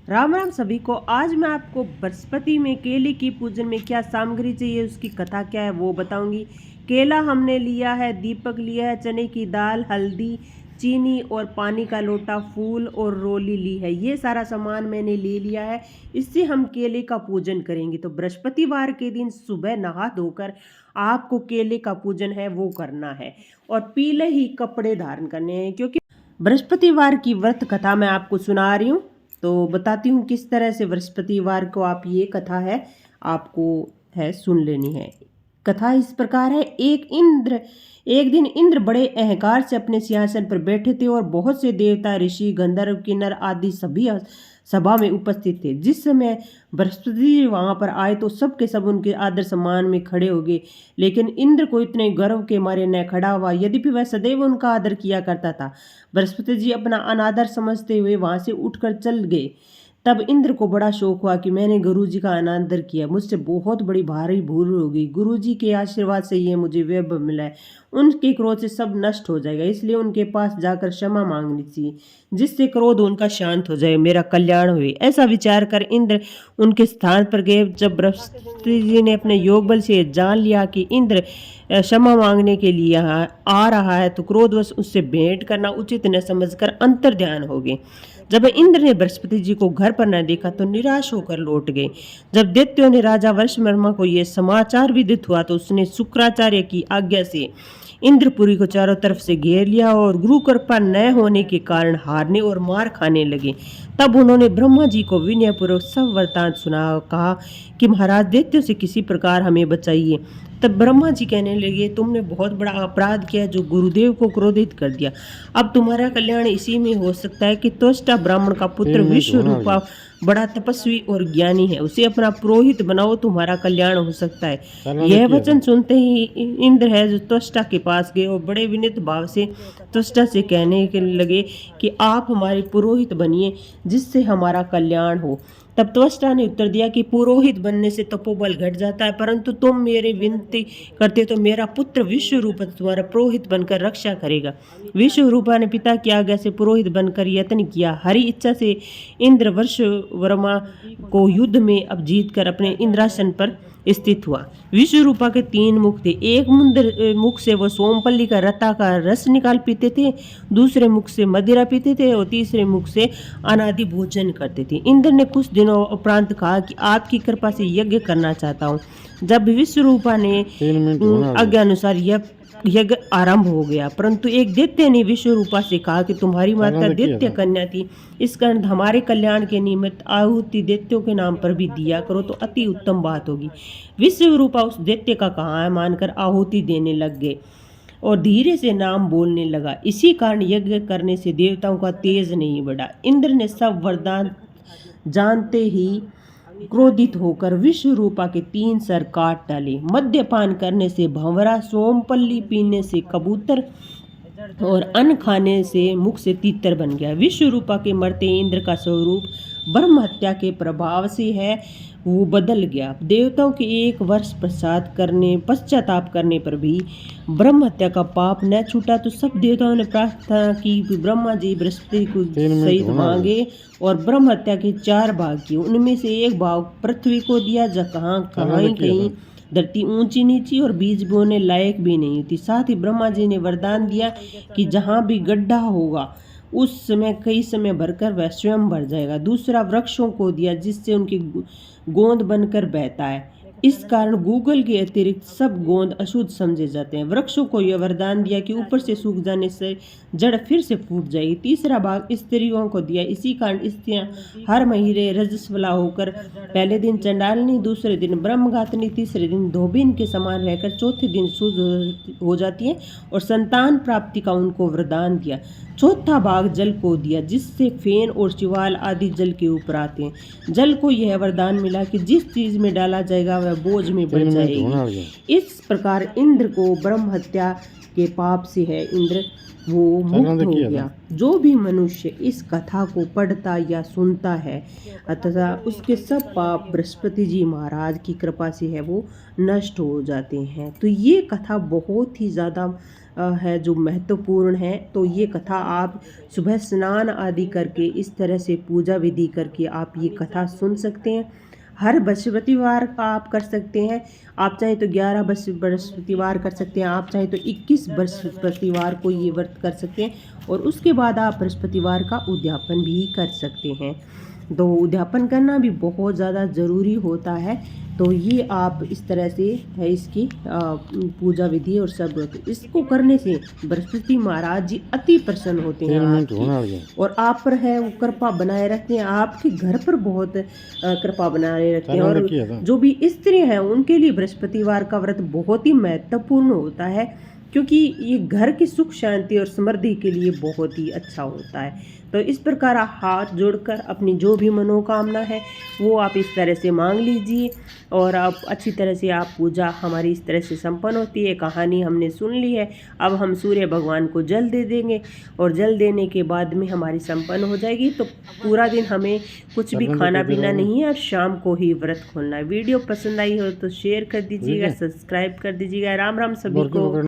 राम राम सभी को। आज मैं आपको बृहस्पति में केले की पूजन में क्या सामग्री चाहिए, उसकी कथा क्या है वो बताऊंगी। केला हमने लिया है, दीपक लिया है, चने की दाल, हल्दी, चीनी और पानी का लोटा, फूल और रोली ली है। ये सारा सामान मैंने ले लिया है। इससे हम केले का पूजन करेंगे। तो बृहस्पतिवार के दिन सुबह नहा धोकर आपको केले का पूजन है वो करना है और पीले ही कपड़े धारण करने हैं, क्योंकि बृहस्पतिवार की व्रत कथा मैं आपको सुना रही हूँ। तो बताती हूँ किस तरह से बृहस्पतिवार को आप ये कथा है आपको है सुन लेनी है। कथा इस प्रकार है। एक दिन इंद्र बड़े अहंकार से अपने सिंहासन पर बैठे थे और बहुत से देवता, ऋषि, गंधर्व, किन्नर आदि सभी सभा में उपस्थित थे। जिस समय बृहस्पति जी वहां पर आए तो सब के सब उनके आदर सम्मान में खड़े हो गए, लेकिन इंद्र को इतने गर्व के मारे न खड़ा हुआ, यद्यपि वह सदैव उनका आदर किया करता था। बृहस्पति जी अपना अनादर समझते हुए वहां से उठकर चल गए। तब इंद्र को बड़ा शौक हुआ कि मैंने गुरु जी का अनादर किया, मुझसे बहुत बड़ी भारी भूल हो गई। गुरु जी के आशीर्वाद से ये मुझे वैभव मिला है, उनके क्रोध से सब नष्ट हो जाएगा, इसलिए उनके पास जाकर क्षमा मांगनी चाहिए, जिससे क्रोध उनका शांत हो जाए, मेरा कल्याण हुए। ऐसा विचार कर इंद्र उनके स्थान पर गए। जब बृहस्पति जी ने अपने योग बल से जान लिया कि इंद्र क्षमा मांगने के लिए यहाँ आ रहा है, तो क्रोधवश उससे भेंट करना उचित न समझकर अंतर ध्यान हो गए। जब इंद्र ने बृहस्पति जी को घर पर न देखा तो निराश होकर लौट गए। जब दैत्यों ने राजा वर्षवर्मा को यह समाचार विदित हुआ तो उसने शुक्राचार्य की आज्ञा से इंद्रपुरी को चारों तरफ से घेर लिया और गुरु कृपा न होने के कारण हारने और मार खाने लगे। तब उन्होंने ब्रह्मा जी को विनयपूर्वक सब वृतांत सुना, कहा कि महाराज दैत्यों से किसी प्रकार हमें बचाइए। तब ब्रह्मा जी कहने लगे, तुमने बहुत बड़ा अपराध किया जो गुरुदेव को क्रोधित कर दिया। अब तुम्हारा कल्याण इसी में हो सकता है कि त्वष्टा ब्राह्मण का पुत्र विश्व रूपा बड़ा तपस्वी और ज्ञानी है, उसे अपना पुरोहित बनाओ, तुम्हारा कल्याण हो सकता है। यह वचन सुनते ही इंद्र है जो त्वष्टा के पास गए और बड़े विनीत भाव से त्वष्टा से कहने के लगे कि आप हमारे पुरोहित बनिए, जिससे हमारा कल्याण हो। तब त्वष्टा ने उत्तर दिया कि पुरोहित बनने से तपोबल घट जाता है, परंतु तुम मेरे विनती करते तो मेरा पुत्र विश्वरूपा तुम्हारा पुरोहित बनकर रक्षा करेगा। विश्वरूपा ने पिता की आज्ञा से पुरोहित बनकर यत्न किया। हरि इच्छा से इंद्र वर्षवर्मा को युद्ध में अब जीत कर अपने इंद्रासन पर स्थित हुआ। विश्वरूपा के 3 मुख थे। एक मुख से वो सोमपल्ली का रता का रस निकाल पीते थे, दूसरे मुख से मदिरा पीते थे और तीसरे मुख से अनादि भोजन करते थे। इंद्र ने कुछ दिनों उपरांत कहा कि आपकी कृपा से यज्ञ करना चाहता हूँ। जब विश्वरूपा ने आज्ञा अनुसार यज्ञ आरंभ हो गया, परंतु एक दैत्य ने विश्वरूपा से कहा कि तुम्हारी माता दैत्य कन्या थी, इस कारण हमारे कल्याण के निमित्त आहुति दैत्यों के नाम पर भी दिया करो तो अति उत्तम बात होगी। विश्वरूपा उस दैत्य का कहा मानकर आहुति देने लग गए और धीरे से नाम बोलने लगा। इसी कारण यज्ञ करने से देवताओं का तेज नहीं बढ़ा। इंद्र ने सब वरदान जानते ही क्रोधित होकर विश्वरूपा के 3 सर काट डाले। मद्यपान करने से भंवरा, सोमपल्ली पीने से कबूतर और अन्न खाने से मुख से तीतर बन गया। विश्वरूपा के मरते इंद्र का स्वरूप ब्रह्म हत्या के प्रभाव से है वो बदल गया। देवताओं के 1 वर्ष पश्चाताप करने पर भी ब्रह्म हत्या का पाप न छूटा, तो सब देवताओं ने प्रार्थना की कि ब्रह्मा जी बृहस्पति को सहित मांगे और ब्रह्म हत्या के 4 भाग किए। उनमें से 1 भाग पृथ्वी को दिया, जहाँ कहीं धरती ऊंची नीची और बीज बोने लायक भी नहीं थी। साथ ही ब्रह्मा जी ने वरदान दिया कि जहाँ भी गड्ढा होगा उस समय कई समय भरकर वह स्वयं भर जाएगा। दूसरा वृक्षों को दिया, जिससे उनकी गोंद बनकर बहता है। इस कारण गूगल के अतिरिक्त सब गोंद अशुद्ध समझे जाते हैं। वृक्षों को यह वरदान दिया कि ऊपर से सूख जाने से जड़ फिर से फूट जाएगी। तीसरा भाग स्त्रियों को दिया, इसी कारण स्त्रियां हर महीने रजस्वला होकर पहले दिन चंडालनी, दूसरे दिन ब्रह्मघातनी, तीसरे दिन धोबिन के समान रहकर चौथे दिन शुद्ध हो जाती हैं और संतान प्राप्ति का उनको वरदान दिया। चौथा भाग जल को दिया, जिससे फेन और शिवाल आदि जल के ऊपर आते हैं। जल को यह वरदान मिला कि जिस चीज में डाला जाएगा वह बोझ में बढ़ जाएगी। इस प्रकार इंद्र को ब्रह्म हत्या के पाप से है इंद्र वो मुक्त हो गया। जो भी मनुष्य इस कथा को पढ़ता या सुनता है तथा उसके सब पाप बृहस्पति जी महाराज की कृपा से है वो नष्ट हो जाते हैं। तो ये कथा बहुत ही ज़्यादा है जो महत्वपूर्ण है। तो ये कथा आप सुबह स्नान आदि करके इस तरह से पूजा विधि करके आप ये कथा सुन सकते हैं। हर बृहस्पतिवार का आप कर सकते हैं। आप चाहें तो 11 बृहस्पतिवार कर सकते हैं, आप चाहें तो 21 बृहस्पतिवार को ये व्रत कर सकते हैं और उसके बाद आप बृहस्पतिवार का उद्यापन भी कर सकते हैं। तो उद्यापन करना भी बहुत ज़्यादा ज़रूरी होता है। तो ये आप इस तरह से है इसकी पूजा विधि और सब इसको करने से बृहस्पति महाराज जी अति प्रसन्न होते हैं आपकी और आप पर है वो कृपा बनाए रखते हैं, आपके घर पर बहुत कृपा बनाए रखते हैं। और जो भी स्त्री हैं उनके लिए बृहस्पतिवार का व्रत बहुत ही महत्वपूर्ण होता है, क्योंकि ये घर की सुख शांति और समृद्धि के लिए बहुत ही अच्छा होता है। तो इस प्रकार आप हाथ जोड़कर अपनी जो भी मनोकामना है वो आप इस तरह से मांग लीजिए और आप अच्छी तरह से आप पूजा हमारी इस तरह से संपन्न होती है। कहानी हमने सुन ली है, अब हम सूर्य भगवान को जल दे देंगे और जल देने के बाद में हमारी संपन्न हो जाएगी। तो पूरा दिन हमें कुछ भी खाना पीना नहीं है और शाम को ही व्रत खोलना है। वीडियो पसंद आई हो तो शेयर कर दीजिएगा, सब्सक्राइब कर दीजिएगा। राम राम सभी को।